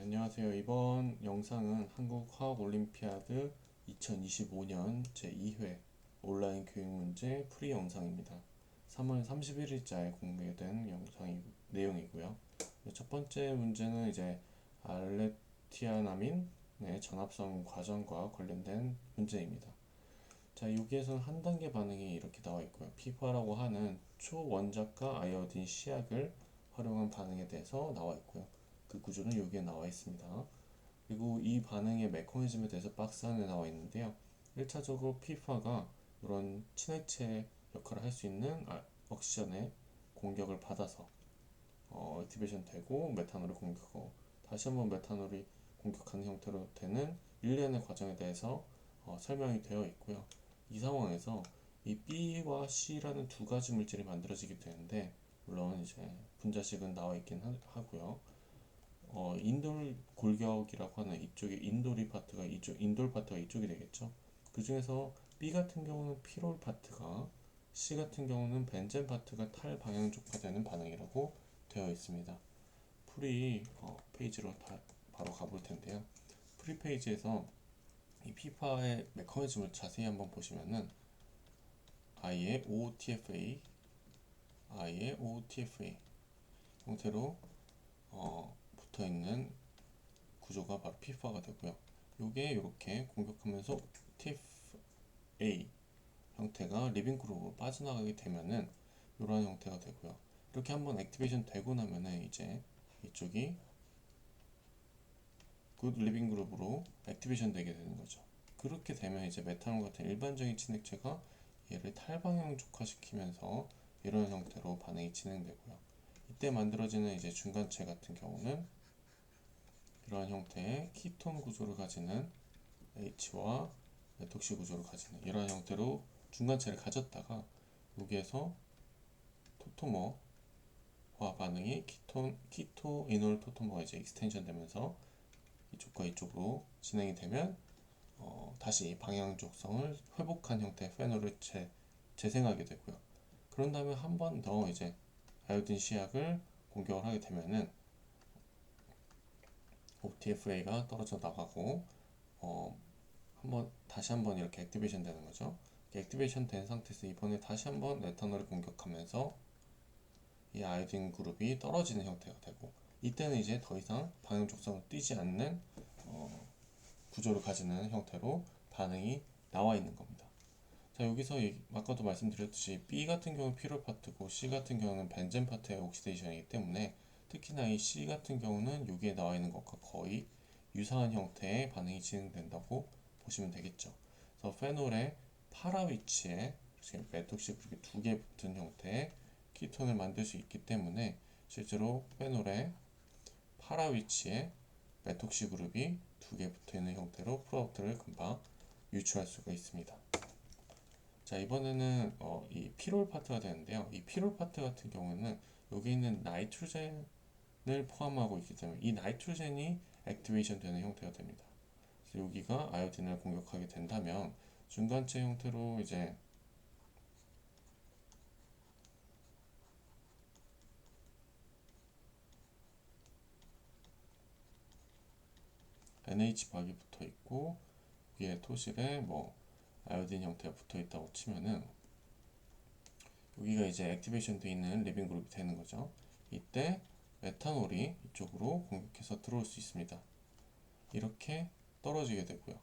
안녕하세요. 이번 영상은 한국화학올림피아드 2025년 제2회 온라인 교육 문제 풀이 영상입니다. 3월 31일자에 공개된 내용이고요. 첫 번째 문제는 이제 알레티아나민의 전합성 과정과 관련된 문제입니다. 자, 여기에서는 한 단계 반응이 이렇게 나와 있고요. 피파라고 하는 초원자가 아이오딘 시약을 활용한 반응에 대해서 나와 있고요. 그 구조는 여기에 나와 있습니다. 그리고 이 반응의 메커니즘에 대해서 박스 안에 나와 있는데요. 1차적으로 피파가 이런 친해체 역할을 할 수 있는 억시전의 공격을 받아서 액티베이션 되고 메탄올을 공격하고 다시 한번 메탄올이 공격하는 형태로 되는 일련의 과정에 대해서 설명이 되어 있고요. 이 상황에서 이 B와 C라는 두 가지 물질이 만들어지게 되는데, 물론 이제 분자식은 나와 있긴 하고요. 인돌 골격이라고 하는 이쪽에 인돌이 파트가 인돌 파트가 이쪽이 되겠죠. 그 중에서 B 같은 경우는 피롤 파트가, C 같은 경우는 벤젠 파트가 탈방향족화되는 반응이라고 되어 있습니다. 풀이 페이지로 바로 가볼 텐데요. 풀이 페이지에서 이 피파의 메커니즘을 자세히 한번 보시면은 I의 OTFA 형태로 붙어 있는 구조가 바로 피파가 되고요. 요게 이렇게 공격하면서 TFA 형태가 리빙 그룹으로 빠져나가게 되면은 이러한 형태가 되고요. 이렇게 한번 액티베이션 되고 나면은 이제 이쪽이 굿 리빙 그룹으로 액티베이션 되게 되는 거죠. 그렇게 되면 이제 메탄올 같은 일반적인 친액체가 얘를 탈방향족화시키면서 이런 형태로 반응이 진행되고요. 이때 만들어지는 이제 중간체 같은 경우는 이러한 형태의 키톤 구조를 가지는 H와 메톡시 구조를 가지는 이러한 형태로 중간체를 가졌다가 여기에서 토토머와 반응이 키토이놀 토토머가 이제 익스텐션 되면서 이쪽과 이쪽으로 진행이 되면 다시 방향족성을 회복한 형태의 페놀을 재생하게 되고요. 그런 다음에 한 번 더 이제 아이오딘 시약을 공격을 하게 되면은 OTFA가 떨어져 나가고 다시 한번 이렇게 액티베이션 되는 거죠. 액티베이션 된 상태에서 이번에 다시 한번 에탄올을 공격하면서 이 아이오딘 그룹이 떨어지는 형태가 되고, 이때는 이제 더 이상 방향족성을 띠지 않는 구조를 가지는 형태로 반응이 나와 있는 겁니다. 자, 여기서 아까도 말씀드렸듯이 B 같은 경우는 피롤 파트고 C 같은 경우는 벤젠 파트의 옥시데이션이기 때문에 특히나 이 C 같은 경우는 여기에 나와 있는 것과 거의 유사한 형태의 반응이 진행된다고 보시면 되겠죠. 그래서 페놀의 파라 위치에 지금 메톡시 그룹이 두 개 붙은 형태의 키톤을 만들 수 있기 때문에 실제로 페놀의 파라 위치에 메톡시 그룹이 두 개 붙어 있는 형태로 프로덕트를 금방 유추할 수가 있습니다. 자, 이번에는 이 피롤 파트가 되는데요. 이 피롤 파트 같은 경우는 여기 있는 나이트로젠을 포함하고 있기 때문에 이 나이트로젠이 액티베이션 되는 형태가 됩니다. 그래서 여기가 아이오딘을 공격하게 된다면 중간체 형태로 이제 NH 박이 붙어 있고 위에 토실에 아이오딘 형태가 붙어 있다고 치면은 여기가 이제 액티베이션 되어 있는 리빙 그룹이 되는 거죠. 이때 메탄올이 이쪽으로 공격해서 들어올 수 있습니다. 이렇게 떨어지게 되고요.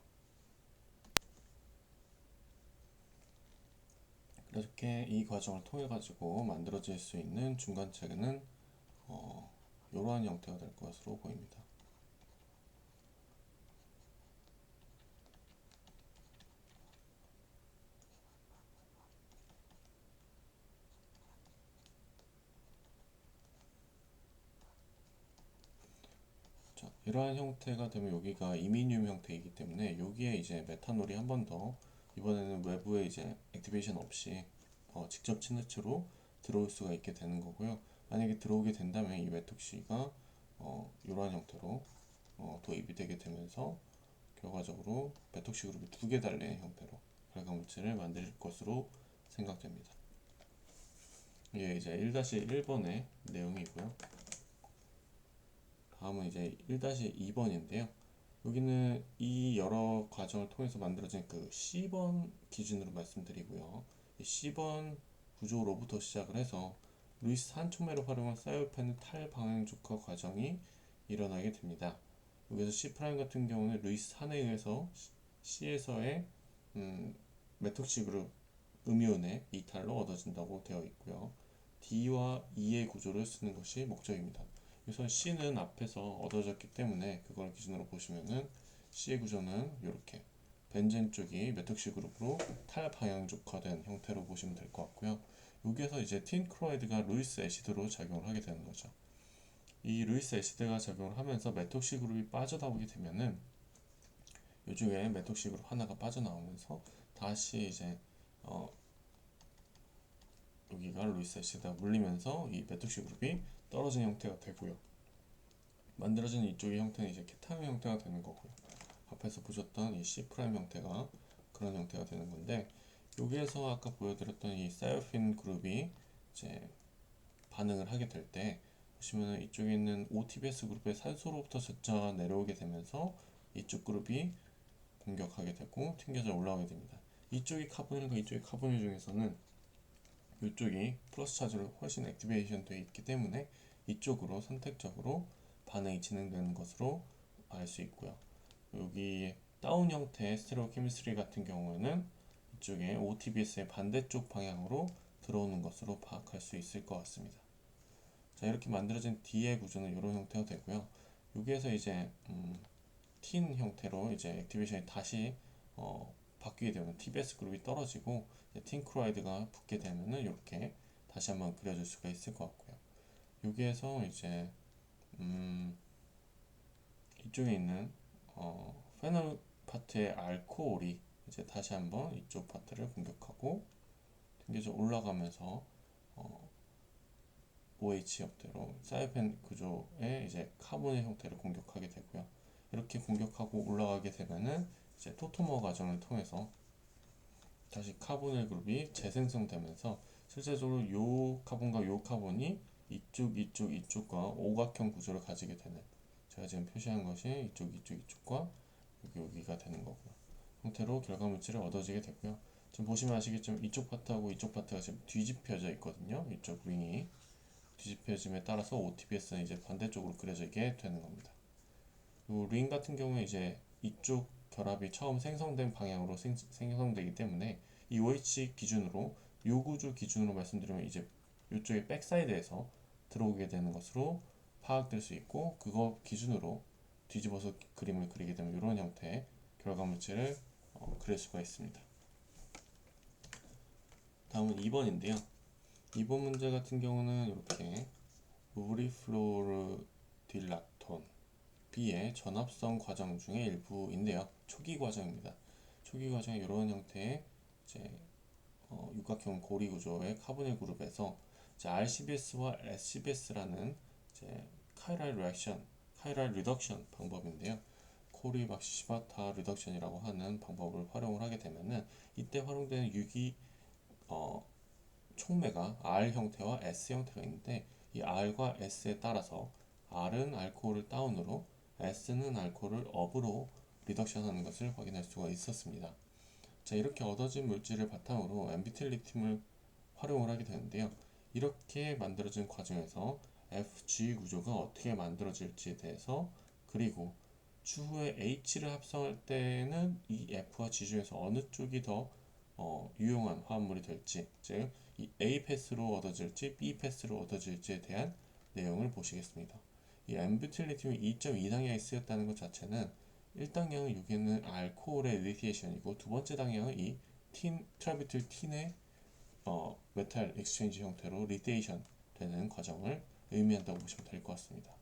이렇게 이 과정을 통해 가지고 만들어질 수 있는 중간체는 이러한 형태가 될 것으로 보입니다. 자, 이러한 형태가 되면 여기가 이미늄 형태이기 때문에 여기에 이제 메탄올이 한 번 더 이번에는 외부에 이제 액티베이션 없이 직접 친해체로 들어올 수가 있게 되는 거고요. 만약에 들어오게 된다면 이 메톡시가 이러한 형태로 도입이 되게 되면서 결과적으로 메톡시 그룹이 두 개 달린 형태로 발광물질을 만들 것으로 생각됩니다. 이게 이제 1-1번의 내용이고요. 다음은 이제 1-2번인데요. 여기는 이 여러 과정을 통해서 만들어진 그 C번 기준으로 말씀드리고요. 이 C번 구조로부터 시작을 해서 루이스 한 촉매를 활용한 사이오펜의 탈방향족화 과정이 일어나게 됩니다. 여기서 C' 같은 경우는 루이스 한에 의해서 C에서의 메톡시 그룹 음이온의 이탈로 얻어진다고 되어 있고요. D와 E의 구조를 쓰는 것이 목적입니다. 우선 C는 앞에서 얻어졌기 때문에 그걸 기준으로 보시면은 C의 구조는 이렇게 벤젠 쪽이 메톡시 그룹으로 탈방향족화된 형태로 보시면 될 것 같고요. 여기에서 이제 틴 클로라이드가 루이스 애시드로 작용을 하게 되는 거죠. 이 루이스 애시드가 작용을 하면서 메톡시 그룹이 빠져나오게 되면은 요중에 메톡시 그룹 하나가 빠져나오면서 다시 이제 여기가 루이스 애시드가 물리면서 이 메톡시 그룹이 떨어진 형태가 되고요. 만들어진 이쪽의 형태는 이제 케타민 형태가 되는 거고요. 앞에서 보셨던 이 C' 형태가 그런 형태가 되는 건데, 여기에서 아까 보여드렸던 이 사이오핀 그룹이 이제 반응을 하게 될 때 보시면 이쪽에 있는 OTBS 그룹의 산소로부터 숫자가 내려오게 되면서 이쪽 그룹이 공격하게 되고 튕겨져 올라오게 됩니다. 이쪽이 카본일과 이쪽이 카본일 중에서는 이쪽이 플러스 차지로 훨씬 액티베이션 되어 있기 때문에 이쪽으로 선택적으로 반응이 진행되는 것으로 알 수 있고요. 여기 다운 형태의 스테레오 케미스트리 같은 경우에는 이쪽에 OTBS의 반대쪽 방향으로 들어오는 것으로 파악할 수 있을 것 같습니다. 자, 이렇게 만들어진 D의 구조는 이런 형태가 되고요. 여기에서 이제 틴 형태로 이제 액티베이션이 다시 바뀌게 되면 TBS 그룹이 떨어지고 틴 클로라이드가 붙게 되면은 이렇게 다시 한번 그려줄 수가 있을 것 같고요. 여기에서 이제 이쪽에 있는 페놀 파트의 알코올이 이제 다시 한번 이쪽 파트를 공격하고 튕겨져 올라가면서 OH 형태로 사이펜 구조의 이제 카본의 형태를 공격하게 되고요. 이렇게 공격하고 올라가게 되면은 이제 토토머 과정을 통해서 다시 카본일 그룹이 재생성되면서 실제적으로 요 카본과 요 카본이 이쪽과 오각형 구조를 가지게 되는, 제가 지금 표시한 것이 이쪽과 여기가 되는 거고요. 형태로 결과물질을 얻어지게 되고요. 지금 보시면 아시겠지만 이쪽 파트하고 이쪽 파트가 지금 뒤집혀져 있거든요. 이쪽 링이 뒤집혀짐에 따라서 OTBS는 이제 반대쪽으로 그려지게 되는 겁니다. 이 링 같은 경우에 이제 이쪽 결합이 처음 생성된 방향으로 생성되기 때문에 이 OH 기준으로 요 구조 기준으로 말씀드리면 이제 이쪽의 백사이드에서 들어오게 되는 것으로 파악될 수 있고, 그거 기준으로 뒤집어서 그림을 그리게 되면 이런 형태의 결과물질을 그릴 수가 있습니다. 다음은 2번인데요. 2번 문제 같은 경우는 이렇게 우리플로르딜락톤 B의 전합성 과정 중의 일부인데요. 초기 과정입니다. 초기 과정에 이런 형태의 이제 육각형 고리 구조의 카보닐 그룹에서 이제 RCBS와 SCBS라는 이제 카이랄 리덕션 방법인데요. 코리 박시바타 리덕션이라고 하는 방법을 활용을 하게 되면은 이때 활용되는 유기 촉매가 R 형태와 S 형태가 있는데, 이 R과 S에 따라서 R은 알코올을 다운으로 S는 알코올을 업으로 리덕션 하는 것을 확인할 수가 있었습니다. 자, 이렇게 얻어진 물질을 바탕으로 MBT 리튬을 활용을 하게 되는데요. 이렇게 만들어진 과정에서 FG 구조가 어떻게 만들어질지에 대해서, 그리고 추후에 H를 합성할 때는 이 F와 G 중에서 어느 쪽이 더 유용한 화합물이 될지, 즉 이 A 패스로 얻어질지 B 패스로 얻어질지에 대한 내용을 보시겠습니다. 이 엠뷰틸리튬이 2.2당향이 쓰였다는 것 자체는 1당향은 여기는 알코올의 리티에이션이고, 두 번째 당향은 이 트라비틸 틴의 메탈 엑스체인지 형태로 리티에이션 되는 과정을 의미한다고 보시면 될 것 같습니다.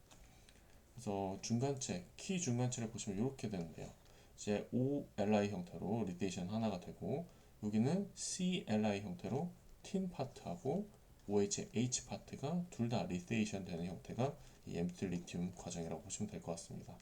그래서 중간체, 키 중간체를 보시면 이렇게 되는데요. 이제 OLI 형태로 리테이션 하나가 되고, 여기는 CLI 형태로 틴 파트하고 OH 파트가 둘 다 리테이션 되는 형태가 이 엠프티 리튬 과정이라고 보시면 될 것 같습니다.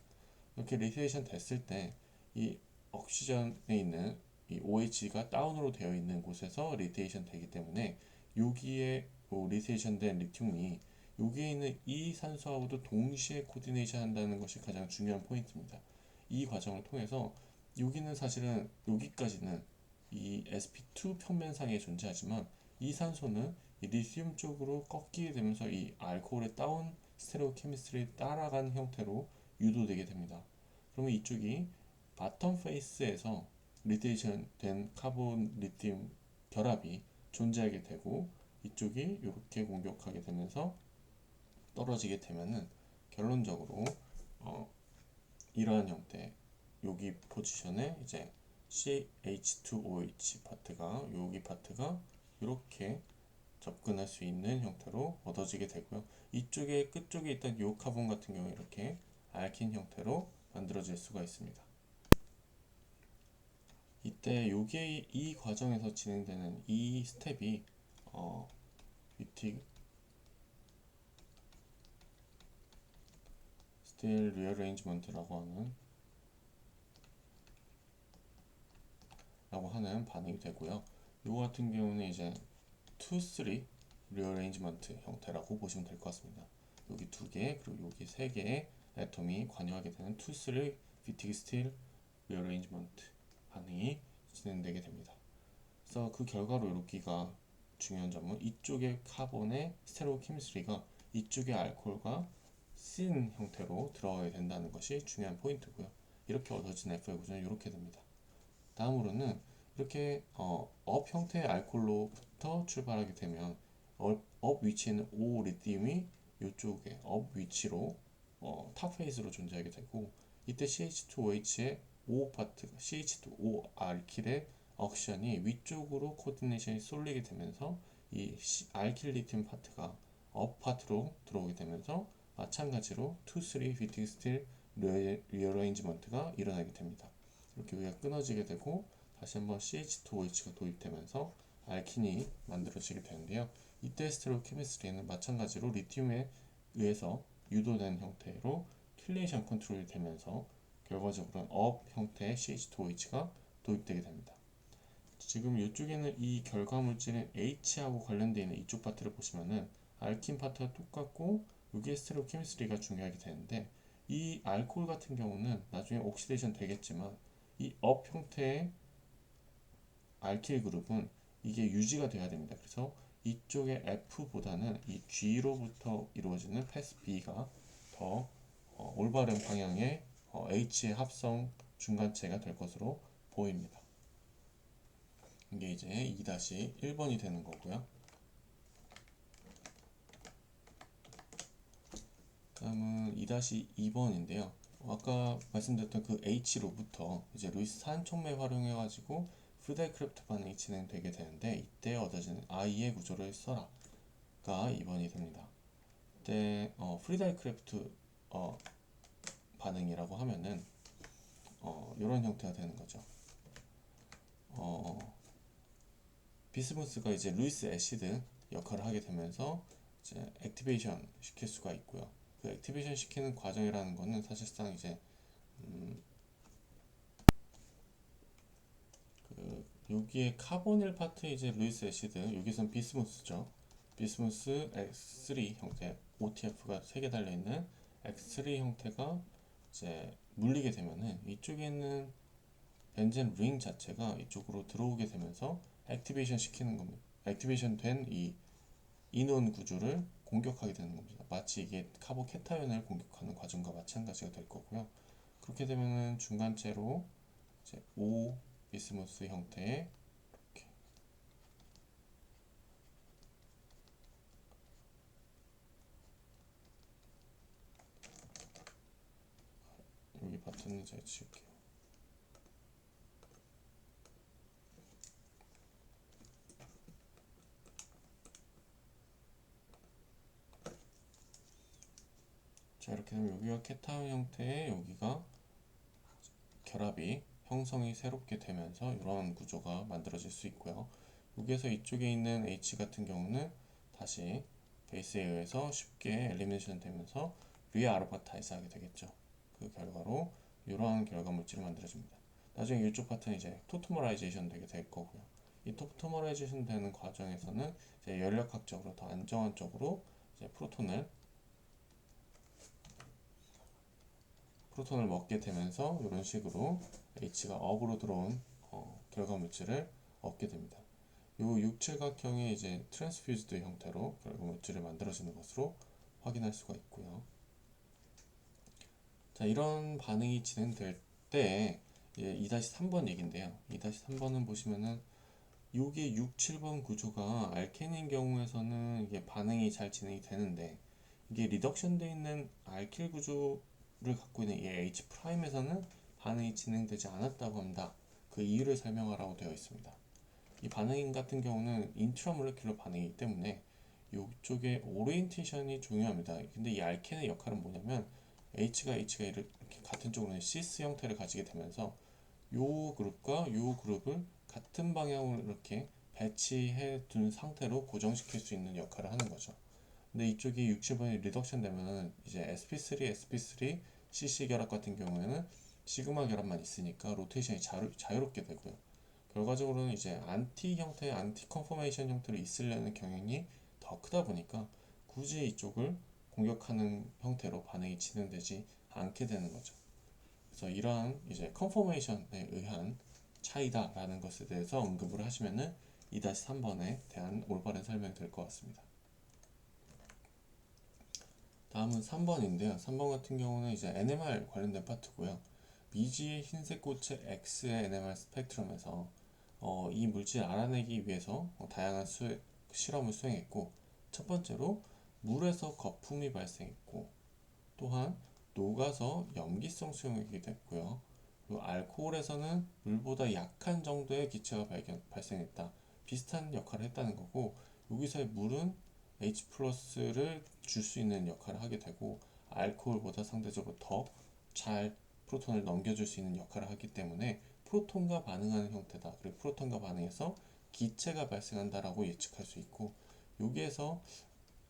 이렇게 리테이션 됐을 때 이 옥시전에 있는 이 OH가 다운으로 되어 있는 곳에서 리테이션 되기 때문에 여기에 리테이션 된 리튬이 여기에 있는 이 산소하고도 동시에 코디네이션 한다는 것이 가장 중요한 포인트입니다. 이 과정을 통해서 여기는 사실은 여기까지는 이 sp2 평면상에 존재하지만 이 산소는 이 리튬 쪽으로 꺾이게 되면서 이 알코올의 다운 스테레오 케미스트리를 따라간 형태로 유도되게 됩니다. 그러면 이쪽이 바텀 페이스에서 리데이션 된 카본 리튬 결합이 존재하게 되고 이쪽이 이렇게 공격하게 되면서 떨어지게 되면은 결론적으로 이러한 형태 여기 포지션에 이제 CH2OH 파트가 여기 파트가 이렇게 접근할 수 있는 형태로 얻어지게 되고요. 이쪽에 끝쪽에 있던 이 카본 같은 경우에 이렇게 알킨 형태로 만들어질 수가 있습니다. 이때 요게 이 과정에서 진행되는 이 스텝이 위틱 스틸 리어레인지먼트라고 하는 반응이 되고요. 요 같은 경우는 이제 2, 3 리어레인지먼트 형태라고 보시면 될 것 같습니다. 여기 두 개 그리고 여기 세 개의 애톰이 관여하게 되는 2, 3 위틱 스틸 리어레인지먼트 반응이 진행되게 됩니다. 그래서 그 결과로 여기가 중요한 점은 이쪽의 카본의 스테레오 케미스트리가 이쪽의 알코올과 씬 형태로 들어가게 된다는 것이 중요한 포인트고요. 이렇게 얻어진 FA 구조는 이렇게 됩니다. 다음으로는 이렇게 업 형태의 알코올로부터 출발하게 되면 업 위치에 있는 O 리튬이 이쪽에 업 위치로 탑 페이스로 존재하게 되고 이때 CH2OH의 O 파트가 CH2O 알킬의 억션이 위쪽으로 코디네이션이 쏠리게 되면서 이 알킬 리튬 파트가 업 파트로 들어오게 되면서 마찬가지로 2, 3 휘팅 스틸 리어레인지먼트가 일어나게 됩니다. 이렇게 여기가 끊어지게 되고 다시 한번 CH2OH가 도입되면서 알킨이 만들어지게 되는데요. 이때 스테레오 케미스트리는 마찬가지로 리튬에 의해서 유도된 형태로 킬레이션 컨트롤이 되면서 결과적으로는 업 형태의 CH2OH가 도입되게 됩니다. 지금 이쪽에는 이 결과 물질인 H하고 관련되어 있는 이쪽 파트를 보시면은 알킨 파트가 똑같고 여기에 스테레오 케미스트리가 중요하게 되는데 이 알코올 같은 경우는 나중에 옥시데이션 되겠지만 이 업 형태의 알킬 그룹은 이게 유지가 돼야 됩니다. 그래서 이쪽의 F보다는 이 G로부터 이루어지는 패스 B가 더 올바른 방향의 H의 합성 중간체가 될 것으로 보입니다. 이게 이제 2-1번이 되는 거고요. 다음은 2-2번인데요. 아까 말씀드렸던 그 H로부터 이제 루이스 산촉매 활용해 가지고 프리달크래프트 반응이 진행되게 되는데 이때 얻어지는 I의 구조를 써라가 2번이 됩니다. 이때 프리달크래프트 반응이라고 하면은 이런 형태가 되는 거죠. 비스무스가 이제 루이스 애시드 역할을 하게 되면서 이제 액티베이션 시킬 수가 있고요. 그 액티베이션 시키는 과정이라는 거는 사실상 이제 여기에 카보닐 파트 이제 루이스 애시드 여기선 비스무스죠. 비스무스 X3 형태 OTF가 3개 달려 있는 X3 형태가 이제 물리게 되면은 이쪽에 있는 벤젠 링 자체가 이쪽으로 들어오게 되면서 액티베이션 시키는 겁니다. 액티베이션 된 이 인원 구조를 공격하게 되는 겁니다. 마치 이게 카보케타연을 공격하는 과정과 마찬가지가 될 거고요. 그렇게 되면은 중간체로 이제 O 비스무스 형태의 이렇게 여기 버튼을 제가 지울게요. 자 이렇게 되면 여기가 케타연 형태의 여기가 결합이 형성이 새롭게 되면서 이런 구조가 만들어질 수 있고요. 여기에서 이쪽에 있는 H 같은 경우는 다시 베이스에 의해서 쉽게 엘리미네이션 되면서 리아르바타이즈 하게 되겠죠. 그 결과로 이러한 결과 물질이 만들어집니다. 나중에 이쪽 파트는 이제 토토머라이제이션 되게 될 거고요. 이 토토머라이제이션 되는 과정에서는 이제 연력학적으로 더 안정한 쪽으로 이제 프로톤을 먹게 되면서 이런 식으로 H가 업으로 들어온 결과 물질을 얻게 됩니다. 이 육칠각형의 이제 트랜스퓨즈드 형태로 결과 물질을 만들어지는 것으로 확인할 수가 있고요. 자, 이런 반응이 진행될 때 2-3번 얘긴데요. 2-3번은 보시면은 요게 6, 7번 구조가 알케인인 경우에서는 이게 반응이 잘 진행이 되는데 이게 리덕션 되어 있는 알킬 구조를 갖고 있는 이 H'에서는 반응이 진행되지 않았다고 한다. 그 이유를 설명하라고 되어 있습니다. 이 반응 같은 경우는 인트라몰레큘러 반응이기 때문에 이쪽의 오리엔테이션이 중요합니다. 근데 이 알켄의 역할은 뭐냐면 H가 이렇게 같은 쪽으로는 시스 형태를 가지게 되면서 요 그룹과 요 그룹을 같은 방향으로 이렇게 배치해 둔 상태로 고정시킬 수 있는 역할을 하는 거죠. 근데 이쪽이 6, 7번이 리덕션 되면은 이제 sp3, cc 결합 같은 경우에는 시그마 결합만 있으니까 로테이션이 자유롭게 되고요. 결과적으로는 이제 안티 형태의 안티 컨포메이션 형태로 있으려는 경향이 더 크다 보니까 굳이 이쪽을 공격하는 형태로 반응이 진행되지 않게 되는 거죠. 그래서 이러한 이제 컨포메이션에 의한 차이다라는 것에 대해서 언급을 하시면은 2-3번에 대한 올바른 설명이 될 것 같습니다. 다음은 3번인데요. 3번 같은 경우는 이제 NMR 관련된 파트고요. 미지의 흰색 꽃의 X의 NMR 스펙트럼에서 이 물질을 알아내기 위해서 다양한 실험을 수행했고, 첫 번째로 물에서 거품이 발생했고, 또한 녹아서 염기성 수용액이 됐고요. 그리고 알코올에서는 물보다 약한 정도의 기체가 발생했다. 비슷한 역할을 했다는 거고, 여기서의 물은 H+를 줄 수 있는 역할을 하게 되고, 알코올보다 상대적으로 더 잘 프로톤을 넘겨줄 수 있는 역할을 하기 때문에 프로톤과 반응하는 형태다. 그리고 프로톤과 반응해서 기체가 발생한다라고 예측할 수 있고, 여기에서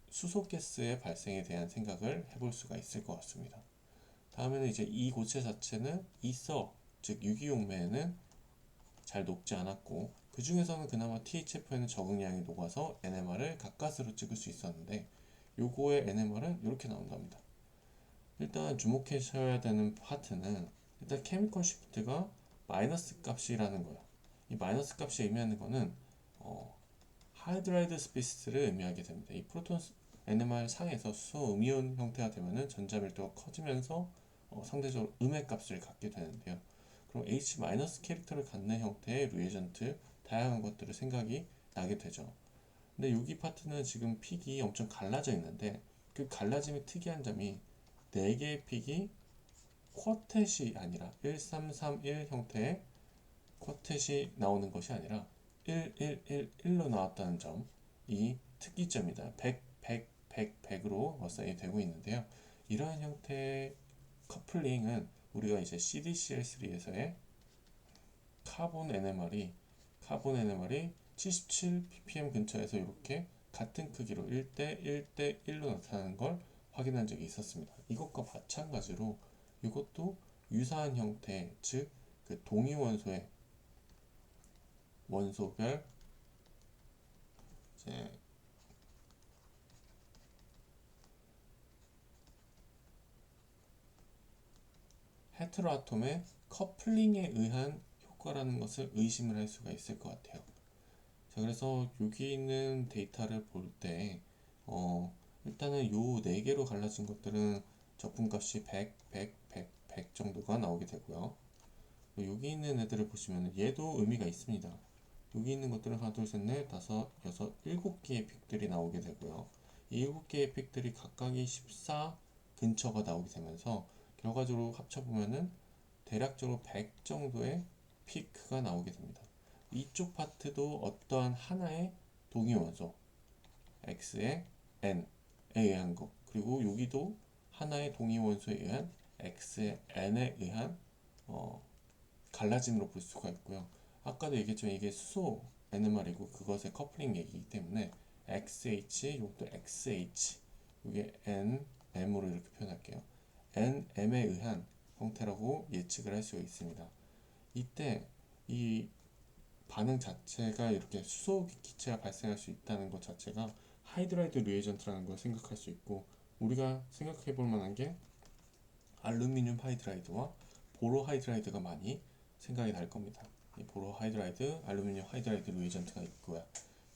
수소가스의 발생에 대한 생각을 해볼 수가 있을 것 같습니다. 다음에는 이제 이 고체 자체는 이서, 즉 유기용매에는 잘 녹지 않았고, 그 중에서는 그나마 THF에는 적응량이 녹아서 NMR을 가까스로 찍을 수 있었는데, 요거의 NMR은 이렇게 나온답니다. 일단 주목하셔야 되는 파트는 일단 케미컬 시프트가 마이너스 값이라는 거예요. 이 마이너스 값이 의미하는 거는 하이드라이드 스피시스를 의미하게 됩니다. 이 프로톤 NMR 상에서 수소 음이온 형태가 되면은 전자 밀도가 커지면서 상대적으로 음의 값을 갖게 되는데요. 그럼 H- 캐릭터를 갖는 형태의 리에전트 다양한 것들을 생각이 나게 되죠. 근데 여기 파트는 지금 픽이 엄청 갈라져 있는데 그 갈라짐이 특이한 점이 4개의 픽이 쿼텟이 아니라 1331 형태의 쿼텟이 나오는 것이 아니라 1111로 나왔다는 점이 특이점이다. 100, 100, 100, 100으로 어사인이 되고 있는데요. 이러한 형태의 커플링은 우리가 이제 CDCl3에서의 카본 NMR이 77 ppm 근처에서 이렇게 같은 크기로 1대 1대 1로 나타나는 걸 확인한 적이 있었습니다. 이것과 마찬가지로 이것도 유사한 형태, 즉 그 동위 원소의 원소별 이제 헤테로아톰의 커플링에 의한 효과라는 것을 의심을 할 수가 있을 것 같아요. 자, 그래서 여기 있는 데이터를 볼 때, 일단은 요 4개로 갈라진 것들은 적분값이 100, 100, 100, 100 정도가 나오게 되고요. 여기 있는 애들을 보시면 얘도 의미가 있습니다. 여기 있는 것들은 하나, 둘, 셋, 넷, 다섯, 여섯, 7개의 픽들이 나오게 되고요. 이 7개의 픽들이 각각이 14 근처가 나오게 되면서 결과적으로 합쳐보면은 대략적으로 100 정도의 피크가 나오게 됩니다. 이쪽 파트도 어떠한 하나의 동위원소 X의 N에 의한 것, 그리고 여기도 하나의 동위원소에 의한 X의 N에 의한 갈라짐으로 볼 수가 있고요. 아까도 얘기했지만 이게 수소 NMR이고 그것의 커플링 얘기이기 때문에 XH, 이것도 XH, 이게 NM으로 이렇게 표현할게요. NM에 의한 형태라고 예측을 할 수가 있습니다. 이때 이 반응 자체가 이렇게 수소 기체가 발생할 수 있다는 것 자체가 하이드라이드 리에이전트라는 걸 생각할 수 있고, 우리가 생각해 볼 만한 게 알루미늄 하이드라이드와 보로 하이드라이드가 많이 생각이 날 겁니다. 이 보로 하이드라이드, 알루미늄 하이드라이드 리에이전트가 있고요.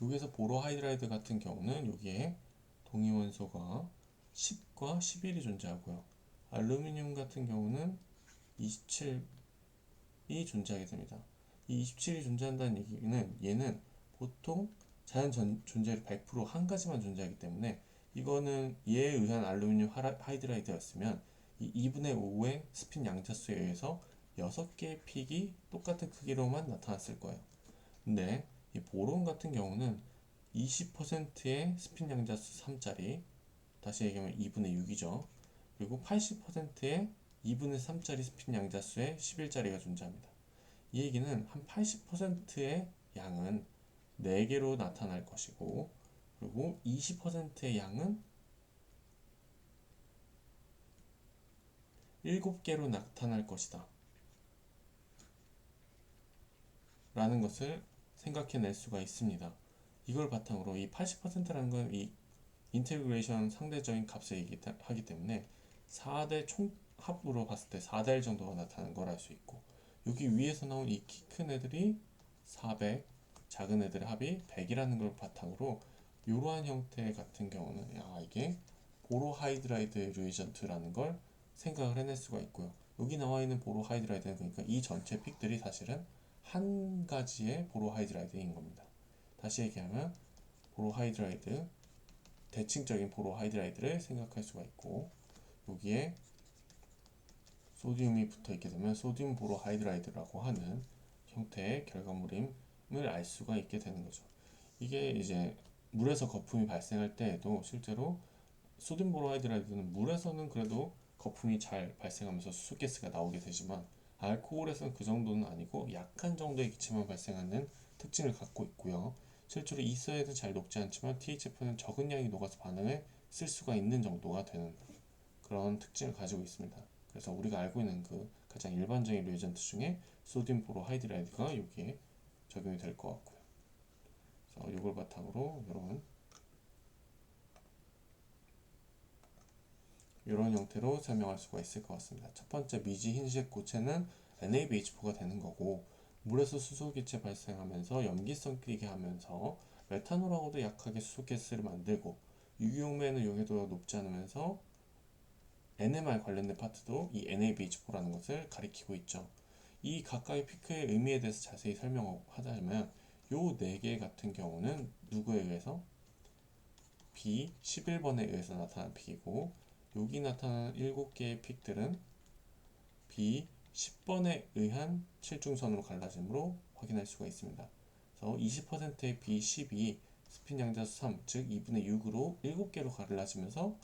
여기에서 보로 하이드라이드 같은 경우는 여기에 동위원소가 10과 11이 존재하고요. 알루미늄 같은 경우는 27이 존재하게 됩니다. 이 27이 존재한다는 얘기는 얘는 보통 자연 존재율 100%한 가지만 존재하기 때문에, 이거는 얘에 의한 알루미늄 하이드라이드였으면 이 2분의 5의 스핀 양자수에 의해서 6개의 픽이 똑같은 크기로만 나타났을 거예요. 근데 이 보론 같은 경우는 20%의 스핀 양자수 3짜리, 다시 얘기하면 2분의 6이죠. 그리고 80%의 2분의 3짜리 스핀 양자수의 11짜리가 존재합니다. 이 얘기는 한 80%의 양은 4개로 나타날 것이고, 그리고 20%의 양은 7개로 나타날 것이다 라는 것을 생각해낼 수가 있습니다. 이걸 바탕으로 이 80%라는 건 이 인테그레이션 상대적인 값을 얘기하기 때문에 4대 총합으로 봤을 때 4대 1 정도가 나타나는 걸 알 수 있고, 여기 위에서 나온 이 키 큰 애들이 400, 작은 애들의 합이 100이라는 걸 바탕으로 이러한 형태 같은 경우는 이게 보로 하이드라이드 리에이전트라는 걸 생각을 해낼 수가 있고요. 여기 나와 있는 보로 하이드라이드는, 그러니까 이 전체 픽들이 사실은 한 가지의 보로 하이드라이드인 겁니다. 다시 얘기하면 보로 하이드라이드, 대칭적인 보로 하이드라이드를 생각할 수가 있고, 여기에 소듐이 붙어 있게 되면 소듐 보로 하이드라이드라고 하는 형태의 결과물임을 알 수가 있게 되는 거죠. 이게 이제 물에서 거품이 발생할 때에도 실제로 소듐 보로 하이드라이드는 물에서는 그래도 거품이 잘 발생하면서 수소가스가 나오게 되지만, 알코올에서는 그 정도는 아니고 약한 정도의 기체만 발생하는 특징을 갖고 있고요. 실제로 이서에도 잘 녹지 않지만 THF는 적은 양이 녹아서 반응을 쓸 수가 있는 정도가 되는 그런 특징을 가지고 있습니다. 그래서 우리가 알고 있는 그 가장 일반적인 리에이전트 중에 소듐 보로 하이드라이드가 여기에 적용이 될 것 같고요. 그래서 이걸 바탕으로 이런 형태로 설명할 수가 있을 것 같습니다. 첫 번째, 미지 흰색 고체는 NaBH4가 되는 거고, 물에서 수소기체 발생하면서 염기성 끼게 하면서 메탄올하고도 약하게 수소가스를 만들고, 유기용매는 용해도가 높지 않으면서 NMR 관련된 파트도 이 NaBH4라는 것을 가리키고 있죠. 이 각각의 피크의 의미에 대해서 자세히 설명하자면, 요 4개 같은 경우는 누구에 의해서? B11번에 의해서 나타난 픽이고, 여기 나타나는 7개의 픽들은 B10번에 의한 7중선으로 갈라짐으로 확인할 수가 있습니다. 그래서 20%의 B12 스핀 양자수 3, 즉 2분의 6으로 7개로 갈라지면서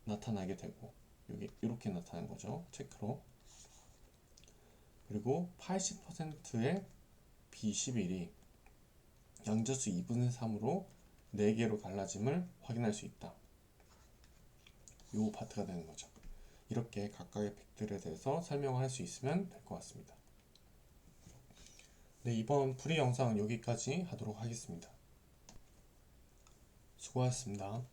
나타나게 되고, 여기 이렇게 나타난 거죠. 체크로. 그리고 80%의 B11이 양자수 2분의 3으로 4개로 갈라짐을 확인할 수 있다. 요 파트가 되는 거죠. 이렇게 각각의 픽들에 대해서 설명을 할 수 있으면 될 것 같습니다. 네, 이번 풀이 영상 여기까지 하도록 하겠습니다. 수고하셨습니다.